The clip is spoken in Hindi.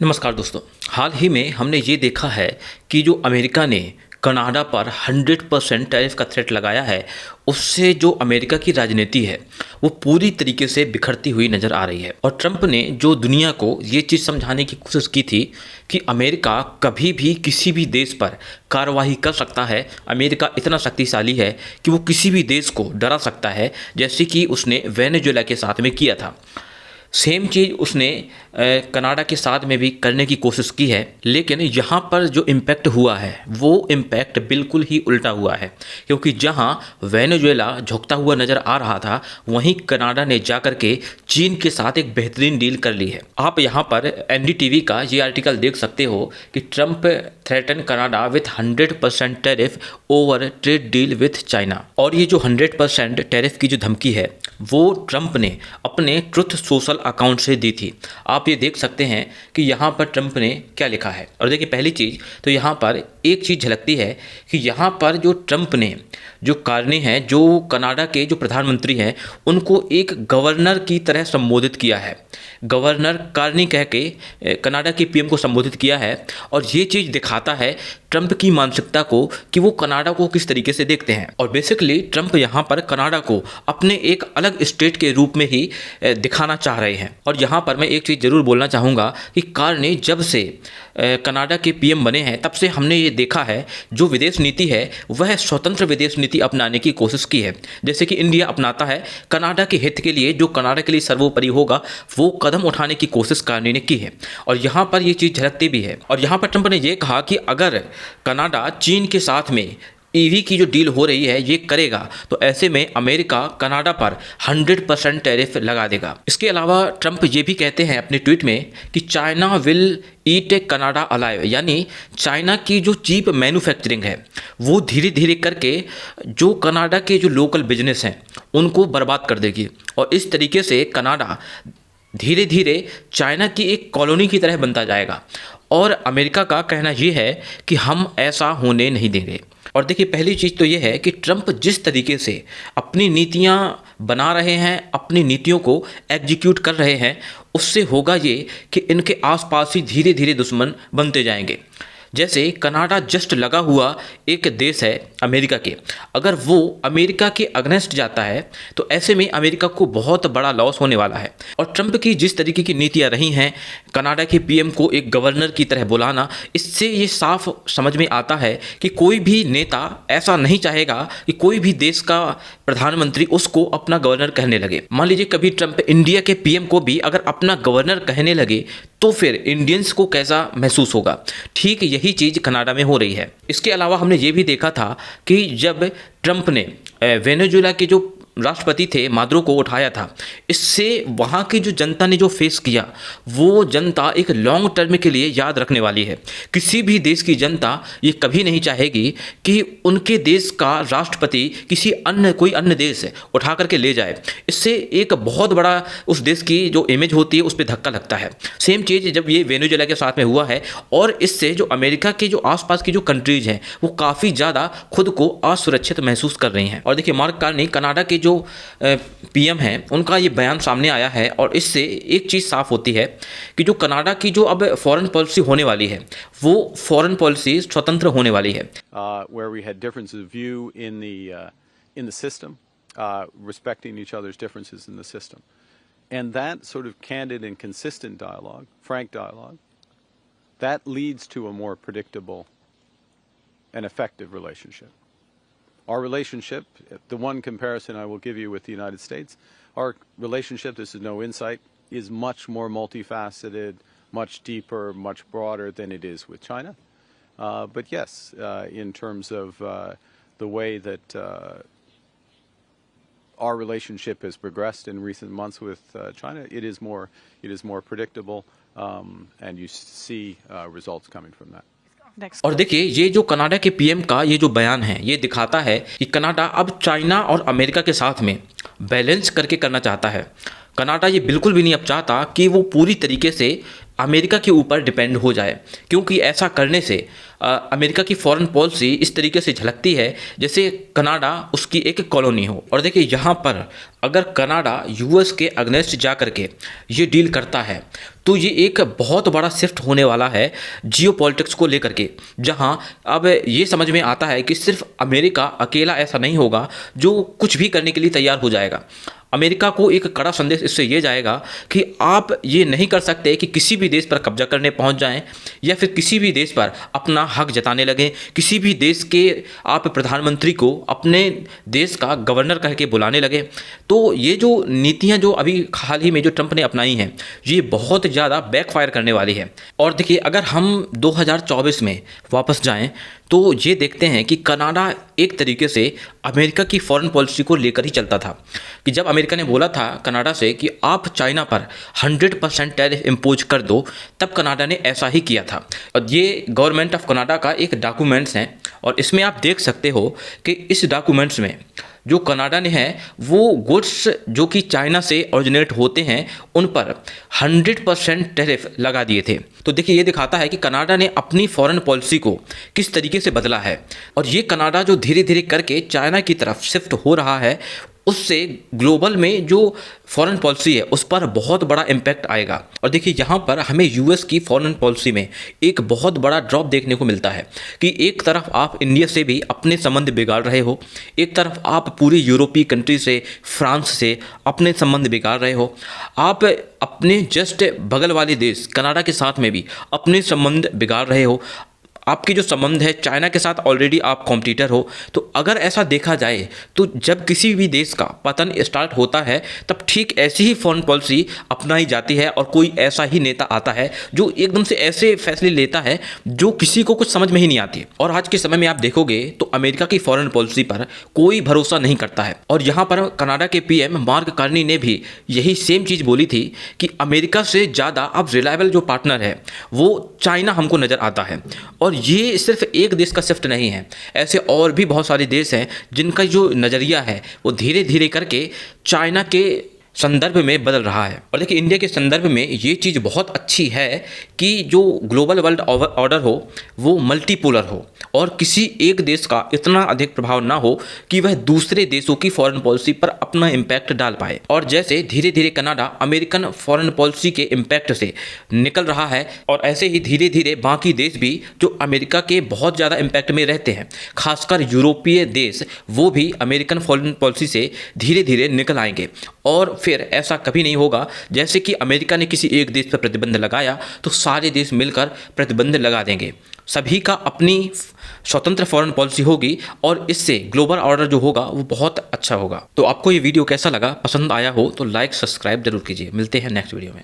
नमस्कार दोस्तों। हाल ही में हमने ये देखा है कि जो अमेरिका ने कनाडा पर 100% टैरिफ का थ्रेट लगाया है, उससे जो अमेरिका की राजनीति है वो पूरी तरीके से बिखरती हुई नज़र आ रही है। और ट्रंप ने जो दुनिया को ये चीज़ समझाने की कोशिश की थी कि अमेरिका कभी भी किसी भी देश पर कार्रवाई कर सकता है, अमेरिका इतना शक्तिशाली है कि वो किसी भी देश को डरा सकता है, जैसे कि उसने वेनेजुएला के साथ में किया था। सेम चीज़ उसने कनाडा के साथ में भी करने की कोशिश की है, लेकिन यहाँ पर जो इम्पैक्ट हुआ है वो इम्पैक्ट बिल्कुल ही उल्टा हुआ है। क्योंकि जहाँ वेनेजुएला झुकता हुआ नज़र आ रहा था, वहीं कनाडा ने जाकर के चीन के साथ एक बेहतरीन डील कर ली है। आप यहाँ पर एनडीटीवी का ये आर्टिकल देख सकते हो कि Trump threaten Canada with 100% tariff over trade deal with China. और ये जो 100% टैरिफ की जो धमकी है वो ट्रंप ने अपने ट्रुथ सोशल अकाउंट से दी थी। आप ये देख सकते हैं कि यहाँ पर ट्रंप ने क्या लिखा है। और देखिए, पहली चीज़ तो यहाँ पर एक चीज़ झलकती है कि यहाँ पर जो ट्रंप ने जो कार्नी है, जो कनाडा के जो प्रधानमंत्री हैं, उनको एक गवर्नर की तरह संबोधित किया है। गवर्नर कार्नी कह के कनाडा के पीएम को संबोधित किया है। और ये चीज़ दिखाता है ट्रंप की मानसिकता को कि वो कनाडा को किस तरीके से देखते हैं। और बेसिकली ट्रंप यहाँ पर कनाडा को अपने एक अलग स्टेट के रूप में ही दिखाना चाह रहे हैं। और यहाँ पर मैं एक चीज़ ज़रूर बोलना चाहूँगा कि कार्नी जब से कनाडा के पीएम बने हैं, तब से हमने ये देखा है जो विदेश नीति है वह स्वतंत्र विदेश नीति अपनाने की कोशिश की है। जैसे कि इंडिया अपनाता है, कनाडा के हित के लिए, जो कनाडा के लिए सर्वोपरि होगा, वो कदम उठाने की कोशिश कार्नी ने की है। और यहाँ पर ये चीज़ झलकती भी है। और यहाँ पर ट्रंप ने ये कहा कि अगर कनाडा चीन के साथ में ईवी की जो डील हो रही है ये करेगा, तो ऐसे में अमेरिका कनाडा पर 100% टैरिफ लगा देगा। इसके अलावा ट्रंप ये भी कहते हैं अपने ट्वीट में कि China will eat Canada alive, यानी चाइना की जो चीप मैन्युफैक्चरिंग है वो धीरे धीरे करके जो कनाडा के जो लोकल बिजनेस हैं उनको बर्बाद कर देगी। और इस तरीके से कनाडा धीरे धीरे चाइना की एक कॉलोनी की तरह बनता जाएगा। और अमेरिका का कहना ये है कि हम ऐसा होने नहीं देंगे। और देखिए, पहली चीज़ तो ये है कि ट्रंप जिस तरीके से अपनी नीतियां बना रहे हैं, अपनी नीतियों को एग्जीक्यूट कर रहे हैं, उससे होगा ये कि इनके आसपास ही धीरे धीरे दुश्मन बनते जाएंगे। जैसे कनाडा जस्ट लगा हुआ एक देश है अमेरिका के, अगर वो अमेरिका के अगेंस्ट जाता है तो ऐसे में अमेरिका को बहुत बड़ा लॉस होने वाला है। और ट्रंप की जिस तरीके की नीतियां रही हैं, कनाडा के पीएम को एक गवर्नर की तरह बुलाना, इससे ये साफ समझ में आता है कि कोई भी नेता ऐसा नहीं चाहेगा कि कोई भी देश का प्रधानमंत्री उसको अपना गवर्नर कहने लगे। मान लीजिए कभी ट्रंप इंडिया के पीएम को भी अगर अपना गवर्नर कहने लगे तो फिर इंडियंस को कैसा महसूस होगा। ठीक यही चीज़ कनाडा में हो रही है। इसके अलावा हमने ये भी देखा था कि जब ट्रंप ने वेनेजुएला के जो राष्ट्रपति थे मादुरो को उठाया था, इससे वहाँ की जो जनता ने जो फेस किया वो जनता एक लॉन्ग टर्म के लिए याद रखने वाली है। किसी भी देश की जनता ये कभी नहीं चाहेगी कि उनके देश का राष्ट्रपति किसी कोई अन्य देश उठा करके ले जाए। इससे एक बहुत बड़ा उस देश की जो इमेज होती है उस पर धक्का लगता है। सेम चीज़ जब ये वेनेजुएला के साथ में हुआ है, और इससे जो अमेरिका के जो आसपास की जो कंट्रीज हैं वो काफ़ी ज़्यादा खुद को असुरक्षित महसूस कर रही हैं। और देखिए, मार्क कार्नी कनाडा के जो पीएम हैं उनका ये बयान सामने आया है, और इससे एक चीज़ साफ होती है कि जो कनाडा की जो अब फॉरेन पॉलिसी होने वाली है वो फॉरेन पॉलिसी स्वतंत्र होने वाली है। Where we had differences of view in the system, respecting each other's differences in the system, and that sort of candid and consistent dialogue, frank dialogue, that leads to a more predictable and effective relationship. Our relationship, the one comparison I will give you with the United States, our relationship, this is no insight, is much more multifaceted, much deeper, much broader than it is with China. But yes, in terms of the way that our relationship has progressed in recent months with China, it is more predictable, and you see results coming from that. और देखिए, ये जो कनाडा के पीएम का ये जो बयान है ये दिखाता है कि कनाडा अब चाइना और अमेरिका के साथ में बैलेंस करके करना चाहता है। कनाडा ये बिल्कुल भी नहीं अब चाहता कि वो पूरी तरीके से अमेरिका के ऊपर डिपेंड हो जाए, क्योंकि ऐसा करने से अमेरिका की फॉरेन पॉलिसी इस तरीके से झलकती है जैसे कनाडा उसकी एक कॉलोनी हो। और देखिए यहाँ पर अगर कनाडा यूएस के अगेंस्ट जा कर के ये डील करता है तो ये एक बहुत बड़ा शिफ्ट होने वाला है जियोपॉलिटिक्स को लेकर के, जहाँ अब ये समझ में आता है कि सिर्फ अमेरिका अकेला ऐसा नहीं होगा जो कुछ भी करने के लिए तैयार हो जाएगा। अमेरिका को एक कड़ा संदेश इससे ये जाएगा कि आप ये नहीं कर सकते कि किसी भी देश पर कब्जा करने पहुंच जाएं या फिर किसी भी देश पर अपना हक जताने लगें, किसी भी देश के आप प्रधानमंत्री को अपने देश का गवर्नर कह के बुलाने लगे। तो ये जो नीतियां जो अभी हाल ही में जो ट्रंप ने अपनाई हैं ये बहुत ज़्यादा बैकफायर करने वाली है। और देखिए अगर हम 2024 में वापस जाएं तो ये देखते हैं कि कनाडा एक तरीके से अमेरिका की फॉरेन पॉलिसी को लेकर ही चलता था कि जब अमेरिका ने बोला था कनाडा से कि आप चाइना पर 100% टैरिफ इम्पोज कर दो, तब कनाडा ने ऐसा ही किया था। और ये गवर्नमेंट ऑफ कनाडा का एक डॉक्यूमेंट्स हैं और इसमें आप देख सकते हो कि इस डॉक्यूमेंट्स में जो कनाडा ने है वो गुड्स जो कि चाइना से ओरिजिनेट होते हैं उन पर 100% टैरिफ लगा दिए थे। तो देखिए ये दिखाता है कि कनाडा ने अपनी फॉरेन पॉलिसी को किस तरीके से बदला है। और ये कनाडा जो धीरे धीरे करके चाइना की तरफ शिफ्ट हो रहा है उससे ग्लोबल में जो फॉरेन पॉलिसी है उस पर बहुत बड़ा इम्पैक्ट आएगा। और देखिए यहाँ पर हमें यूएस की फॉरेन पॉलिसी में एक बहुत बड़ा ड्रॉप देखने को मिलता है कि एक तरफ आप इंडिया से भी अपने संबंध बिगाड़ रहे हो, एक तरफ आप पूरी यूरोपीय कंट्री से फ्रांस से अपने संबंध बिगाड़ रहे हो, आप अपने जस्ट बगल वाले देश कनाडा के साथ में भी अपने संबंध बिगाड़ रहे हो, आपकी जो संबंध है चाइना के साथ ऑलरेडी आप कॉम्पिटिटर हो। तो अगर ऐसा देखा जाए तो जब किसी भी देश का पतन स्टार्ट होता है तब ठीक ऐसी ही फॉरेन पॉलिसी अपनाई जाती है और कोई ऐसा ही नेता आता है जो एकदम से ऐसे फैसले लेता है जो किसी को कुछ समझ में ही नहीं आती। और आज के समय में आप देखोगे तो अमेरिका की फॉरेन पॉलिसी पर कोई भरोसा नहीं करता है। और यहाँ पर कनाडा के पीएम मार्क कार्नी ने भी यही सेम चीज़ बोली थी कि अमेरिका से ज़्यादा अब रिलायबल जो पार्टनर है वो चाइना हमको नज़र आता है। और ये सिर्फ एक देश का शिफ्ट नहीं है, ऐसे और भी बहुत सारे देश हैं जिनका जो नज़रिया है वो धीरे धीरे करके चाइना के संदर्भ में बदल रहा है। और देखिए इंडिया के संदर्भ में ये चीज़ बहुत अच्छी है कि जो ग्लोबल वर्ल्ड ऑर्डर हो वो मल्टीपोलर हो और किसी एक देश का इतना अधिक प्रभाव ना हो कि वह दूसरे देशों की फॉरेन पॉलिसी पर अपना इम्पैक्ट डाल पाए। और जैसे धीरे धीरे कनाडा अमेरिकन फॉरेन पॉलिसी के इम्पैक्ट से निकल रहा है और ऐसे ही धीरे धीरे बाकी देश भी जो अमेरिका के बहुत ज़्यादा इम्पैक्ट में रहते हैं, खासकर यूरोपीय देश, वो भी अमेरिकन फॉरेन पॉलिसी से धीरे धीरे निकल आएंगे। और फिर ऐसा कभी नहीं होगा जैसे कि अमेरिका ने किसी एक देश पर प्रतिबंध लगाया तो सारे देश मिलकर प्रतिबंध लगा देंगे। सभी का अपनी स्वतंत्र फॉरेन पॉलिसी होगी और इससे ग्लोबल ऑर्डर जो होगा वो बहुत अच्छा होगा। तो आपको ये वीडियो कैसा लगा, पसंद आया हो तो लाइक सब्सक्राइब जरूर कीजिए। मिलते हैं नेक्स्ट वीडियो में।